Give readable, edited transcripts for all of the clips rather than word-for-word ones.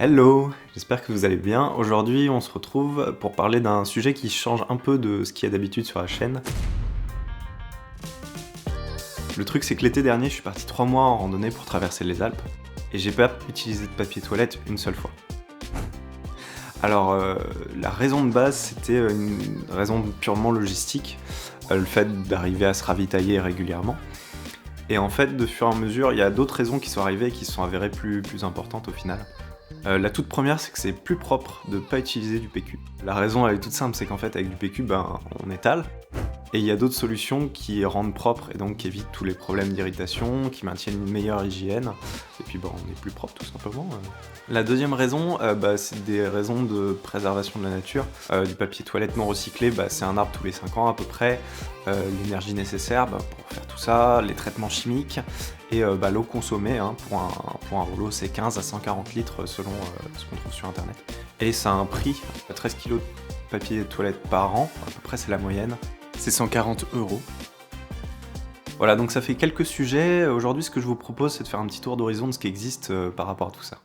Hello, j'espère que vous allez bien. Aujourd'hui, on se retrouve pour parler d'un sujet qui change un peu de ce qu'il y a d'habitude sur la chaîne. Le truc, c'est que l'été dernier, je suis parti 3 mois en randonnée pour traverser les Alpes, et j'ai pas utilisé de papier toilette une seule fois. Alors, la raison de base, c'était une raison purement logistique, le fait d'arriver à se ravitailler régulièrement. Et en fait, de fur et à mesure, il y a d'autres raisons qui sont arrivées et qui se sont avérées plus importantes au final. La toute première, c'est que c'est plus propre de pas utiliser du PQ. La raison, elle est toute simple, c'est qu'en fait, avec du PQ, on étale. Et il y a d'autres solutions qui rendent propre et donc qui évitent tous les problèmes d'irritation, qui maintiennent une meilleure hygiène. Et puis, on est plus propre tout simplement. La deuxième raison, c'est des raisons de préservation de la nature. Du papier toilette non recyclé, c'est un arbre tous les 5 ans à peu près. L'énergie nécessaire pour faire tout ça, les traitements chimiques et l'eau consommée pour un rouleau, c'est 15 à 140 litres selon ce qu'on trouve sur internet. Et ça a un prix, 13 kg de papier toilette par an, à peu près c'est la moyenne, c'est 140 €. Voilà, donc ça fait quelques sujets. Aujourd'hui, ce que je vous propose, c'est de faire un petit tour d'horizon de ce qui existe par rapport à tout ça.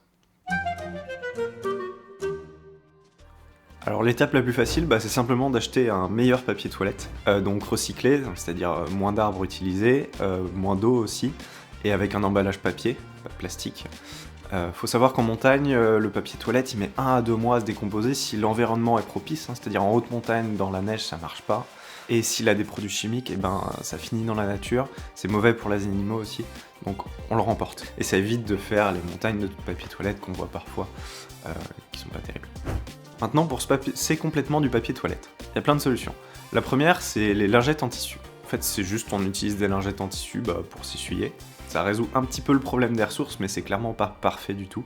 Alors l'étape la plus facile, c'est simplement d'acheter un meilleur papier toilette, donc recyclé, c'est-à-dire moins d'arbres utilisés, moins d'eau aussi, et avec un emballage papier, pas plastique. Faut savoir qu'en montagne, le papier toilette il met 1 à 2 mois à se décomposer si l'environnement est propice, c'est-à-dire en haute montagne, dans la neige, ça marche pas. Et s'il a des produits chimiques, ça finit dans la nature, c'est mauvais pour les animaux aussi, donc on le remporte. Et ça évite de faire les montagnes de papier toilette qu'on voit parfois, qui sont pas terribles. Maintenant, pour se passer complètement du papier toilette, il y a plein de solutions. La première, c'est les lingettes en tissu. En fait, c'est juste on utilise des lingettes en tissu pour s'essuyer. Ça résout un petit peu le problème des ressources, mais c'est clairement pas parfait du tout.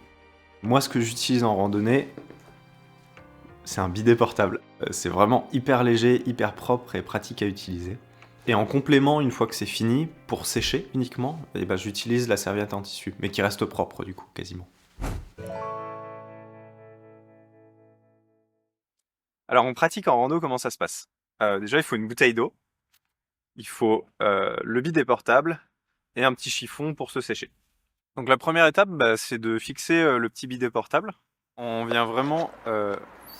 Moi, ce que j'utilise en randonnée, c'est un bidet portable. C'est vraiment hyper léger, hyper propre et pratique à utiliser. Et en complément, une fois que c'est fini, pour sécher uniquement, j'utilise la serviette en tissu, mais qui reste propre du coup, quasiment. Alors en pratique, en rando, comment ça se passe? Déjà, il faut une bouteille d'eau, il faut le bidet portable et un petit chiffon pour se sécher. Donc la première étape, c'est de fixer le petit bidet portable. On vient vraiment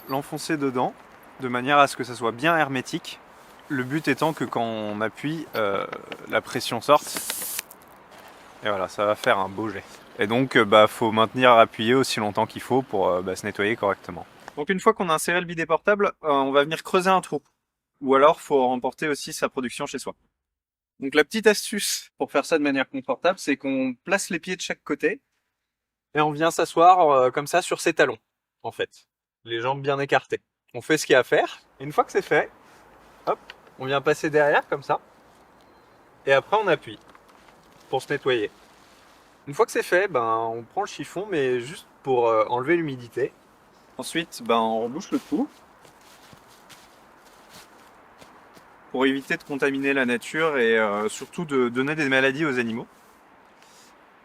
l'enfoncer dedans, de manière à ce que ça soit bien hermétique. Le but étant que quand on appuie, la pression sorte. Et voilà, ça va faire un beau jet. Et donc, faut maintenir appuyé aussi longtemps qu'il faut pour se nettoyer correctement. Donc une fois qu'on a inséré le bidet portable, on va venir creuser un trou. Ou alors, faut remporter aussi sa production chez soi. Donc la petite astuce pour faire ça de manière confortable, c'est qu'on place les pieds de chaque côté et on vient s'asseoir comme ça sur ses talons, en fait. Les jambes bien écartées. On fait ce qu'il y a à faire. Et une fois que c'est fait, hop, on vient passer derrière comme ça. Et après on appuie pour se nettoyer. Une fois que c'est fait, on prend le chiffon, mais juste pour enlever l'humidité. Ensuite, on rebouche le trou pour éviter de contaminer la nature et surtout de donner des maladies aux animaux.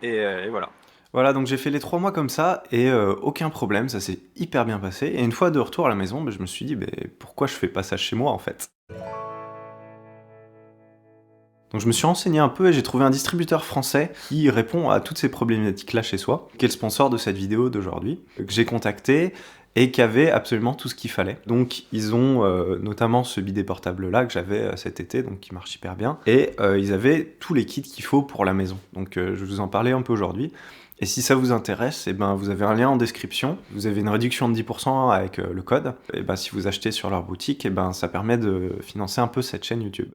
Et voilà. Voilà, donc j'ai fait les 3 mois comme ça et aucun problème, ça s'est hyper bien passé. Et une fois de retour à la maison, je me suis dit, pourquoi je fais pas ça chez moi en fait? Donc je me suis renseigné un peu et j'ai trouvé un distributeur français qui répond à toutes ces problématiques-là chez soi, qui est le sponsor de cette vidéo d'aujourd'hui, que j'ai contacté et qui avait absolument tout ce qu'il fallait. Donc ils ont notamment ce bidet portable-là que j'avais cet été, donc qui marche hyper bien, et ils avaient tous les kits qu'il faut pour la maison. Donc je vais vous en parler un peu aujourd'hui. Et si ça vous intéresse, vous avez un lien en description, vous avez une réduction de 10% avec le code, et si vous achetez sur leur boutique, ça permet de financer un peu cette chaîne YouTube.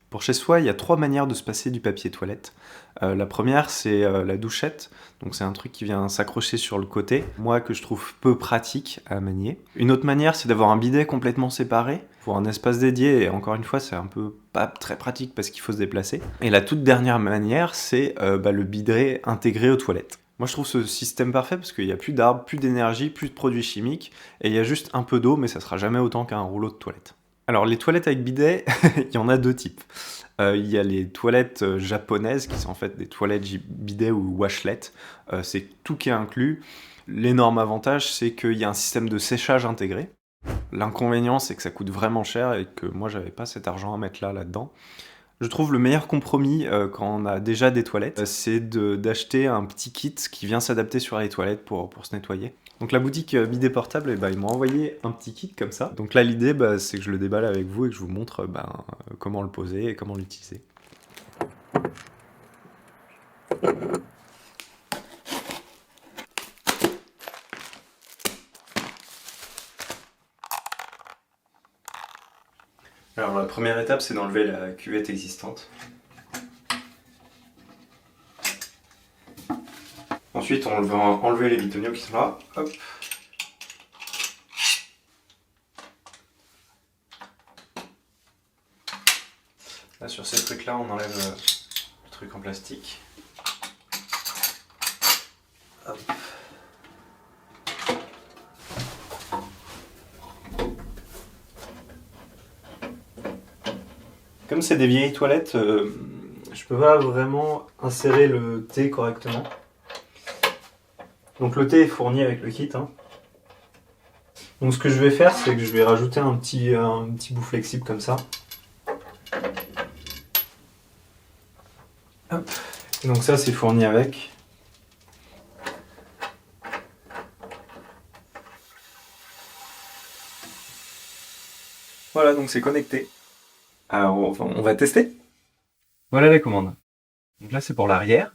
Pour chez soi, il y a 3 manières de se passer du papier toilette. La première, c'est la douchette. Donc c'est un truc qui vient s'accrocher sur le côté, moi que je trouve peu pratique à manier. Une autre manière, c'est d'avoir un bidet complètement séparé, pour un espace dédié, et encore une fois, c'est un peu pas très pratique parce qu'il faut se déplacer. Et la toute dernière manière, c'est le bidet intégré aux toilettes. Moi je trouve ce système parfait parce qu'il n'y a plus d'arbres, plus d'énergie, plus de produits chimiques, et il y a juste un peu d'eau, mais ça sera jamais autant qu'un rouleau de toilette. Alors les toilettes avec bidet, il y en a 2 types. Il y a les toilettes japonaises, qui sont en fait des toilettes bidet ou washlet. C'est tout qui est inclus. L'énorme avantage, c'est qu'il y a un système de séchage intégré. L'inconvénient, c'est que ça coûte vraiment cher et que moi, j'avais pas cet argent à mettre là-dedans. Je trouve le meilleur compromis quand on a déjà des toilettes, c'est d'acheter un petit kit qui vient s'adapter sur les toilettes pour se nettoyer. Donc la boutique Bidet Portable, ils m'ont envoyé un petit kit comme ça. Donc là l'idée c'est que je le déballe avec vous et que je vous montre comment le poser et comment l'utiliser. Alors la première étape, c'est d'enlever la cuvette existante. Ensuite, on va enlever les bitoniaux qui sont là. Hop. Là, sur ces trucs-là, on enlève le truc en plastique. Hop. Comme c'est des vieilles toilettes, je peux pas vraiment insérer le thé correctement. Donc le thé est fourni avec le kit. Donc ce que je vais faire, c'est que je vais rajouter un petit bout flexible comme ça. Hop. Et donc ça, c'est fourni avec. Voilà, donc c'est connecté. Alors on va tester. Voilà la commande. Donc là, c'est pour l'arrière.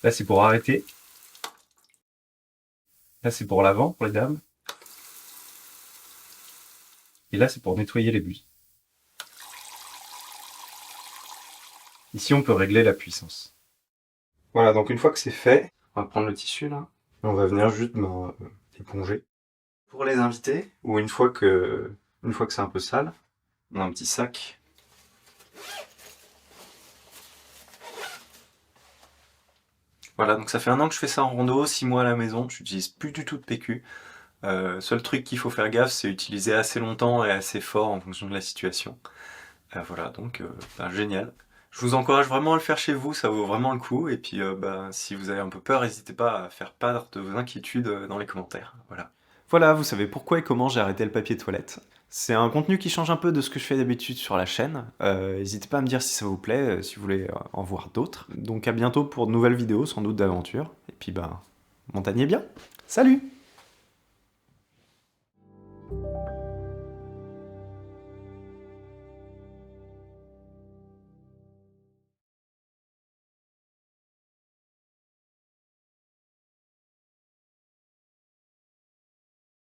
Là, c'est pour arrêter. Là, c'est pour l'avant, pour les dames. Et là, c'est pour nettoyer les buis. Ici, on peut régler la puissance. Voilà, donc une fois que c'est fait, on va prendre le tissu là. On va venir juste éponger. Pour les invités, ou une fois que c'est un peu sale, on a un petit sac. Voilà, donc ça fait 1 an que je fais ça en rando, 6 mois à la maison, je n'utilise plus du tout de PQ. Seul truc qu'il faut faire gaffe, c'est utiliser assez longtemps et assez fort en fonction de la situation. Voilà, donc génial. Je vous encourage vraiment à le faire chez vous, ça vaut vraiment le coup. Et puis si vous avez un peu peur, n'hésitez pas à faire part de vos inquiétudes dans les commentaires. Voilà. Voilà, vous savez pourquoi et comment j'ai arrêté le papier toilette. C'est un contenu qui change un peu de ce que je fais d'habitude sur la chaîne. N'hésitez pas à me dire si ça vous plaît, si vous voulez en voir d'autres. Donc à bientôt pour de nouvelles vidéos, sans doute d'aventure. Et puis montagnez bien. Salut!